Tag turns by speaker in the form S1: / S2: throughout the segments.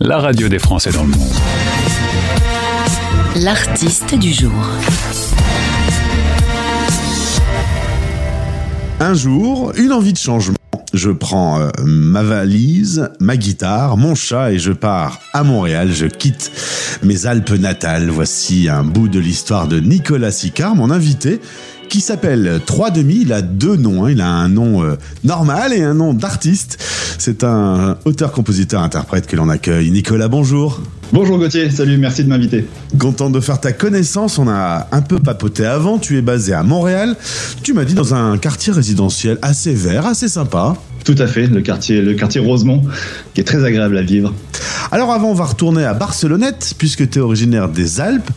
S1: la radio des Français dans le monde.
S2: L'artiste du jour.
S3: Un jour, une envie de changement. Je prends ma valise, ma guitare, mon chat et je pars à Montréal. Je quitte mes Alpes natales. Voici un bout de l'histoire de Nicolas Sicard, mon invité, qui s'appelle 3demi. Il a deux noms. Il a un nom normal et un nom d'artiste. C'est un auteur-compositeur-interprète que l'on accueille. Nicolas, bonjour.
S4: Bonjour Gauthier, salut, merci de m'inviter.
S3: Content de faire ta connaissance, on a un peu papoté avant, tu es basé à Montréal, tu m'as dit dans un quartier résidentiel assez vert, assez sympa.
S4: Tout à fait, le quartier Rosemont, qui est très agréable à vivre.
S3: Alors avant, on va retourner à Barcelonnette, puisque tu es originaire des Alpes,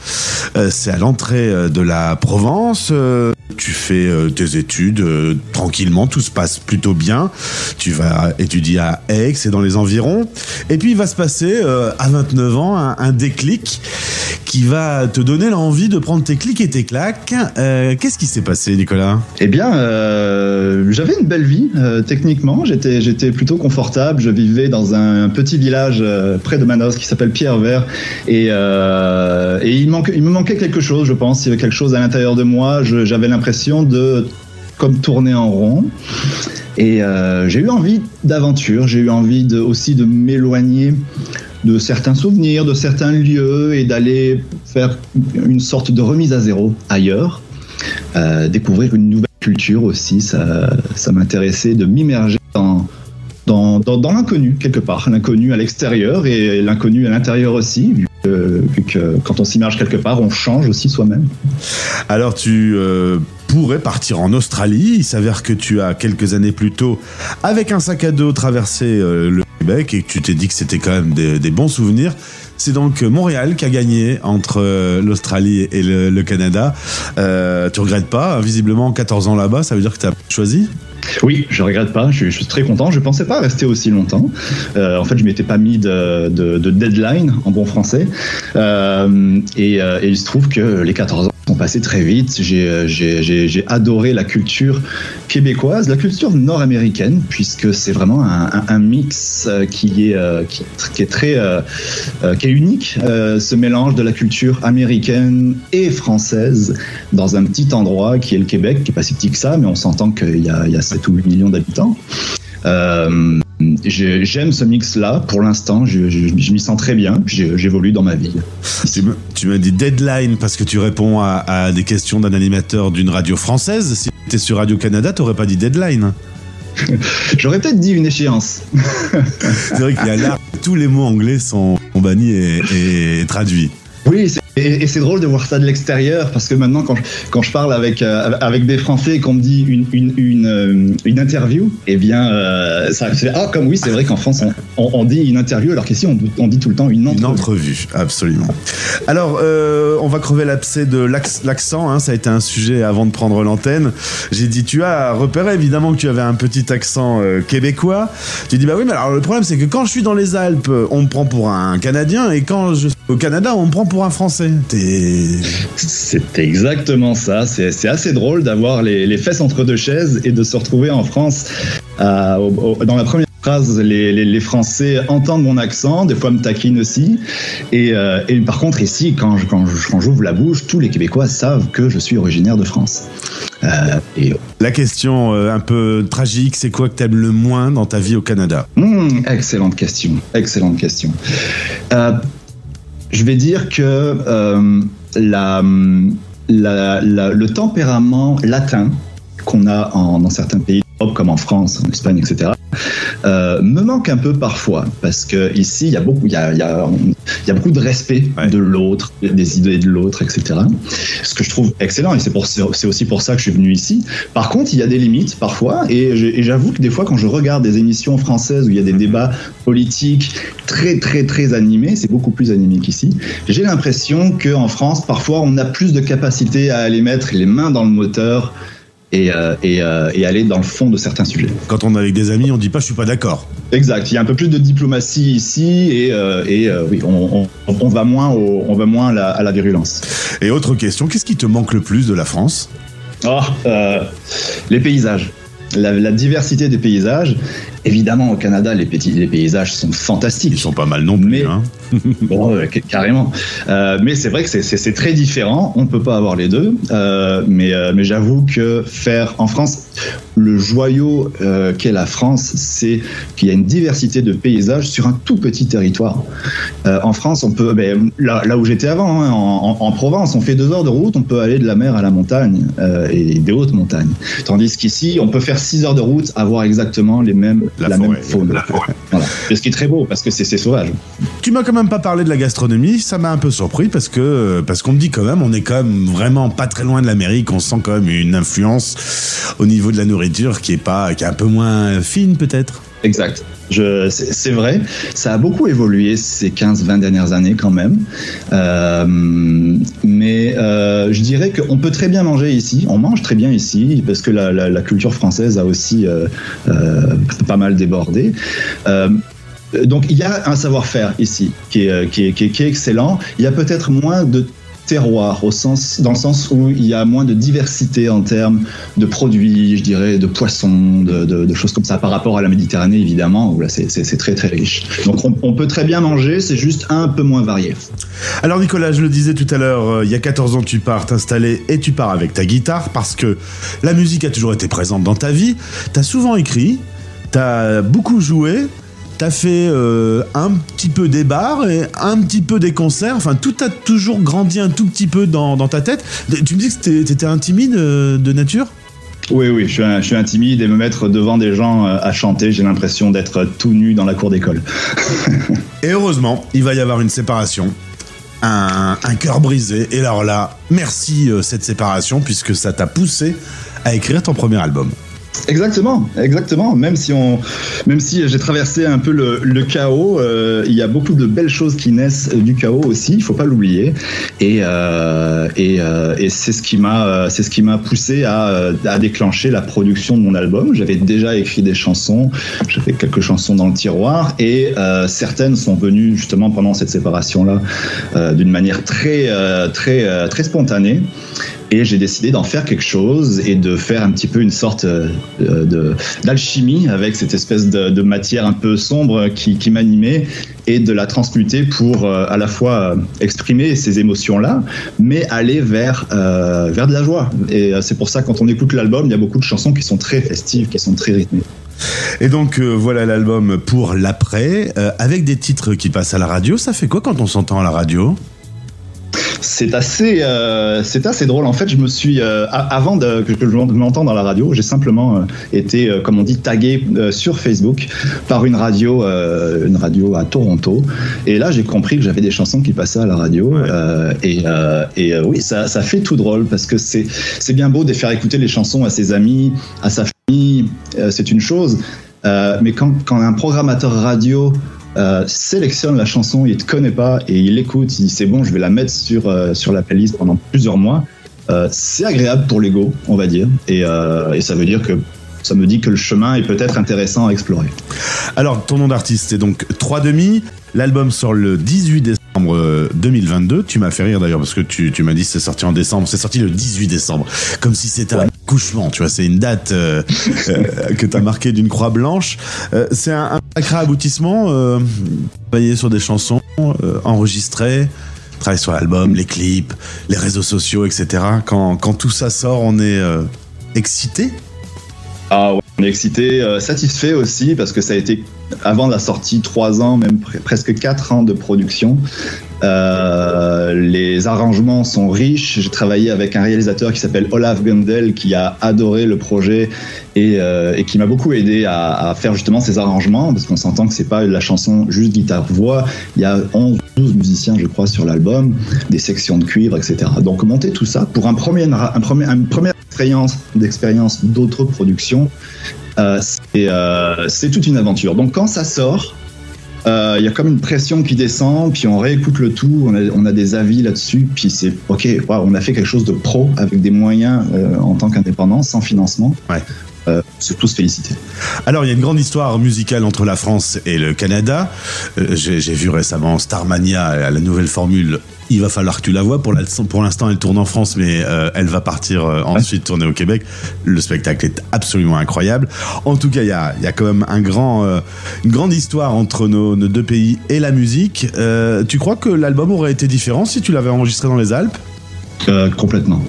S3: c'est à l'entrée de la Provence, tu fais tes études tranquillement, tout se passe plutôt bien, tu vas étudier à Aix et dans les environs, et puis il va se passer à 29 ans un déclic qui va te donner l'envie de prendre tes clics et tes claques. Qu'est-ce qui s'est passé, Nicolas ?
S4: Eh bien, j'avais une belle vie, techniquement, j'étais plutôt confortable, je vivais dans un petit village près de Manosque qui s'appelle Pierrevert, et il me manquait quelque chose, je pense, il y avait quelque chose à l'intérieur de moi, j'avais l'impression de comme tourner en rond. Et j'ai eu envie d'aventure, j'ai eu envie aussi de m'éloigner de certains souvenirs, de certains lieux et d'aller faire une sorte de remise à zéro ailleurs, découvrir une nouvelle culture aussi, ça m'intéressait de m'immerger dans l'inconnu quelque part, l'inconnu à l'extérieur et l'inconnu à l'intérieur aussi, vu que quand on s'immerge quelque part, on change aussi soi-même.
S3: Alors tu pourrais partir en Australie, il s'avère que tu as quelques années plus tôt, avec un sac à dos, traversé le Québec et que tu t'es dit que c'était quand même des bons souvenirs. C'est donc Montréal qui a gagné entre l'Australie et le Canada. Tu regrettes pas, visiblement 14 ans là-bas, ça veut dire que tu as choisi ?
S4: Oui, je regrette pas, je suis très content, je pensais pas rester aussi longtemps. En fait, je m'étais pas mis de deadline en bon français. Et il se trouve que les 14 ans sont passés très vite. J'ai adoré la culture québécoise, la culture nord-américaine, puisque c'est vraiment un mix qui est unique. Ce mélange de la culture américaine et française dans un petit endroit qui est le Québec, qui est pas si petit que ça, mais on s'entend qu'il y a 7 ou 8 millions d'habitants. J'aime ce mix-là. Pour l'instant, je m'y sens très bien. J'évolue dans ma vie.
S3: Tu m'as dit deadline parce que tu réponds à des questions d'un animateur d'une radio française. Si tu étais sur Radio-Canada, tu n'aurais pas dit deadline.
S4: J'aurais peut-être dit une échéance.
S3: C'est vrai qu'il y a là, tous les mots anglais sont bannis et traduits.
S4: Oui, et c'est drôle de voir ça de l'extérieur, parce que maintenant quand je parle avec des Français et qu'on me dit une interview, eh bien ça fait comme oui, c'est vrai qu'en France on dit une interview, alors qu'ici on dit tout le temps une entrevue.
S3: Une entrevue, absolument. Alors on va crever l'abcès de l'accent, hein, ça a été un sujet avant de prendre l'antenne. J'ai dit, tu as repéré évidemment que tu avais un petit accent québécois. Tu dis bah oui, mais alors le problème c'est que quand je suis dans les Alpes, on me prend pour un Canadien, et quand je suis au Canada, on me prend pour un Français.
S4: C'est exactement ça. C'est assez drôle d'avoir les fesses entre deux chaises et de se retrouver en France. Dans la première phrase, les Français entendent mon accent, des fois me taquinent aussi. Et par contre, ici, quand j'ouvre la bouche, tous les Québécois savent que je suis originaire de France.
S3: La question un peu tragique, c'est quoi que t'aimes le moins dans ta vie au Canada ?
S4: Excellente question. Je vais dire que le tempérament latin qu'on a dans certains pays d'Europe, comme en France, en Espagne, etc., me manque un peu parfois, parce que ici il y a beaucoup de respect de l'autre, des idées de l'autre, etc. Ce que je trouve excellent, et c'est aussi pour ça que je suis venu ici. Par contre, il y a des limites parfois, et j'avoue que des fois quand je regarde des émissions françaises où il y a des débats politiques très très très animés, c'est beaucoup plus animé qu'ici, j'ai l'impression qu'en France parfois on a plus de capacité à aller mettre les mains dans le moteur et aller dans le fond de certains sujets.
S3: Quand on est avec des amis, on dit pas « je suis pas d'accord ».
S4: Exact, il y a un peu plus de diplomatie ici oui, on va moins à la virulence.
S3: Et autre question, qu'est-ce qui te manque le plus de la France ?
S4: Les paysages. La diversité des paysages Évidemment, au Canada, les paysages sont fantastiques.
S3: Ils sont pas mal non plus,
S4: mais, hein. Bon, carrément. Mais c'est vrai que c'est très différent. On peut pas avoir les deux. Mais j'avoue que faire en France, le joyau qu'est la France, c'est qu'il y a une diversité de paysages sur un tout petit territoire. En France, on peut, là où j'étais avant, hein, en Provence, on fait 2 heures de route, on peut aller de la mer à la montagne et des hautes montagnes. Tandis qu'ici, on peut faire 6 heures de route, avoir exactement la même faune. Voilà. Ce qui est très beau parce que c'est sauvage.
S3: Tu m'as quand même pas parlé de la gastronomie, ça m'a un peu surpris parce qu'on me dit quand même, on est quand même vraiment pas très loin de l'Amérique, on sent quand même une influence au niveau de la nourriture qui est un peu moins fine peut-être.
S4: Exact. C'est vrai, ça a beaucoup évolué ces 15-20 dernières années quand même. Mais je dirais qu'on peut très bien manger ici. On mange très bien ici parce que la culture française a aussi pas mal débordé. Donc il y a un savoir-faire ici qui est excellent. Il y a peut-être moins de terroir dans le sens où il y a moins de diversité en termes de produits, je dirais, de poissons, de choses comme ça par rapport à la Méditerranée évidemment où là c'est très très riche. Donc on peut très bien manger, c'est juste un peu moins varié.
S3: Alors Nicolas, je le disais tout à l'heure, il y a 14 ans tu pars t'installer et tu pars avec ta guitare parce que la musique a toujours été présente dans ta vie. T'as souvent écrit, t'as beaucoup joué. T'as fait un petit peu des bars et un petit peu des concerts. Enfin, tout a toujours grandi un tout petit peu dans ta tête. Tu me dis que t'étais un timide de nature ?
S4: Oui, je suis un timide et me mettre devant des gens à chanter, j'ai l'impression d'être tout nu dans la cour d'école.
S3: Et heureusement, il va y avoir une séparation. Un cœur brisé. Et alors là, merci cette séparation puisque ça t'a poussé à écrire ton premier album.
S4: Exactement. Même si j'ai traversé un peu le chaos, il y a beaucoup de belles choses qui naissent du chaos aussi. Il faut pas l'oublier. Et c'est ce qui m'a poussé à déclencher la production de mon album. J'avais déjà écrit des chansons. J'avais quelques chansons dans le tiroir et certaines sont venues justement pendant cette séparation-là d'une manière très spontanée. Et j'ai décidé d'en faire quelque chose et de faire un petit peu une sorte d'alchimie avec cette espèce de matière un peu sombre qui m'animait et de la transmuter pour à la fois exprimer ces émotions-là, mais aller vers de la joie. Et c'est pour ça que quand on écoute l'album, il y a beaucoup de chansons qui sont très festives, qui sont très rythmées.
S3: Et donc voilà l'album pour l'après, avec des titres qui passent à la radio. Ça fait quoi quand on s'entend à la radio ?
S4: C'est assez drôle. En fait, je me suis avant que je m'entende dans la radio, j'ai simplement été, comme on dit, tagué sur Facebook par une radio à Toronto. Et là, j'ai compris que j'avais des chansons qui passaient à la radio. Ouais. Oui, ça fait tout drôle parce que c'est bien beau de faire écouter les chansons à ses amis, à sa famille. C'est une chose. Mais quand un programmateur radio sélectionne la chanson, il te connaît pas et il l'écoute, il dit c'est bon, je vais la mettre sur la playlist pendant plusieurs mois. C'est agréable pour l'ego, on va dire, et ça veut dire que ça me dit que le chemin est peut-être intéressant à explorer.
S3: Alors, ton nom d'artiste, c'est donc 3/2. L'album sort le 18 décembre 2022. Tu m'as fait rire d'ailleurs parce que tu m'as dit que c'est sorti en décembre. C'est sorti le 18 décembre. Comme si c'était un accouchement, tu vois. C'est une date que tu as marquée d'une croix blanche. C'est un sacré aboutissement. Travailler sur des chansons, enregistrer, travailler sur l'album, les clips, les réseaux sociaux, etc. Quand tout ça sort, on est excité.
S4: Ah ouais, on est excité, satisfait aussi parce que ça a été avant la sortie 3 ans, même presque 4 ans de production. Les arrangements sont riches. J'ai travaillé avec un réalisateur qui s'appelle Olaf Gundel qui a adoré le projet et qui m'a beaucoup aidé à faire justement ces arrangements parce qu'on s'entend que c'est pas la chanson juste guitare-voix. Il y a 11-12 musiciens, je crois, sur l'album, des sections de cuivre, etc. Donc monter tout ça pour une première d'expérience d'autres productions, c'est toute une aventure. Donc quand ça sort, il y a comme une pression qui descend, puis on réécoute le tout, on a des avis là-dessus, puis c'est ok, wow, on a fait quelque chose de pro avec des moyens en tant qu'indépendant, sans financement.
S3: Ouais.
S4: se tous féliciter.
S3: Alors, il y a une grande histoire musicale entre la France et le Canada. J'ai vu récemment Starmania, la nouvelle formule. Il va falloir que tu la vois. Pour l'instant, elle tourne en France, mais elle va partir ensuite tourner au Québec. Le spectacle est absolument incroyable. En tout cas, il y a quand même une grande histoire entre nos deux pays et la musique. Tu crois que l'album aurait été différent si tu l'avais enregistré dans les Alpes ?
S4: Complètement.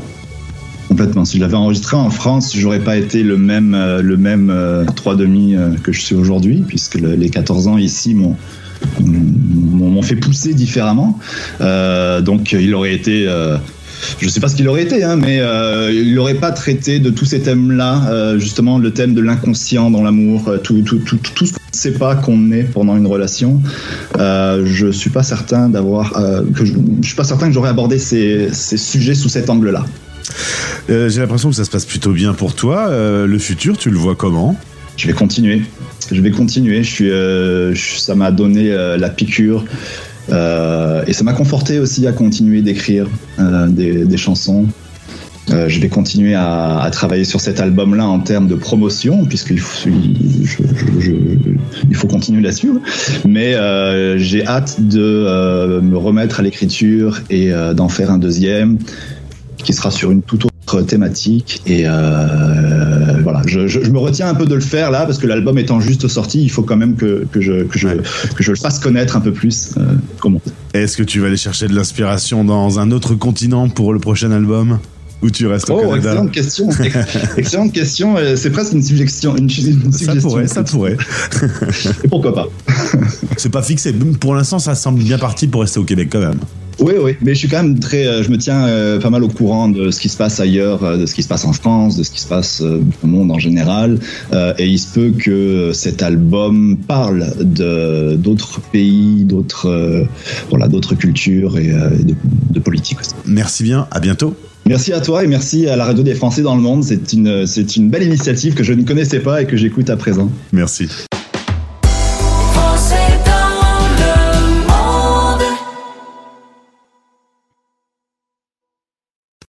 S4: Si je l'avais enregistré en France, j'aurais pas été le même 3,5 que je suis aujourd'hui, puisque les 14 ans ici m'ont fait pousser différemment. Donc il aurait été, je sais pas ce qu'il aurait été, mais il n'aurait pas traité de tous ces thèmes-là, justement le thème de l'inconscient dans l'amour, tout ce qu'on ne sait pas qu'on est pendant une relation. Je suis pas certain que j'aurais abordé ces sujets sous cet angle-là.
S3: J'ai l'impression que ça se passe plutôt bien pour toi. Le futur, tu le vois comment ?
S4: Je vais continuer. Ça m'a donné la piqûre et ça m'a conforté aussi à continuer d'écrire des chansons. Je vais continuer à travailler sur cet album-là en termes de promotion, puisqu'il faut continuer là-dessus. Mais j'ai hâte de me remettre à l'écriture et d'en faire un deuxième qui sera sur une toute autre thématique. Et voilà, je me retiens un peu de le faire là, parce que l'album étant juste sorti, il faut quand même que je le fasse connaître un peu plus. Comment ?
S3: Est-ce que tu vas aller chercher de l'inspiration dans un autre continent pour le prochain album ? Ou tu restes au Canada ?
S4: Excellente question. C'est presque une suggestion.
S3: Ça pourrait.
S4: Et pourquoi pas ?
S3: C'est pas fixé. Pour l'instant, ça semble bien parti pour rester au Québec quand même.
S4: Oui, mais je suis quand même je me tiens pas mal au courant de ce qui se passe ailleurs, de ce qui se passe en France, de ce qui se passe au monde en général. Et il se peut que cet album parle d'autres pays, d'autres cultures et de politique aussi.
S3: Merci bien, à bientôt.
S4: Merci à toi et merci à la Radio des Français dans le monde. C'est une belle initiative que je ne connaissais pas et que j'écoute à présent.
S3: Merci.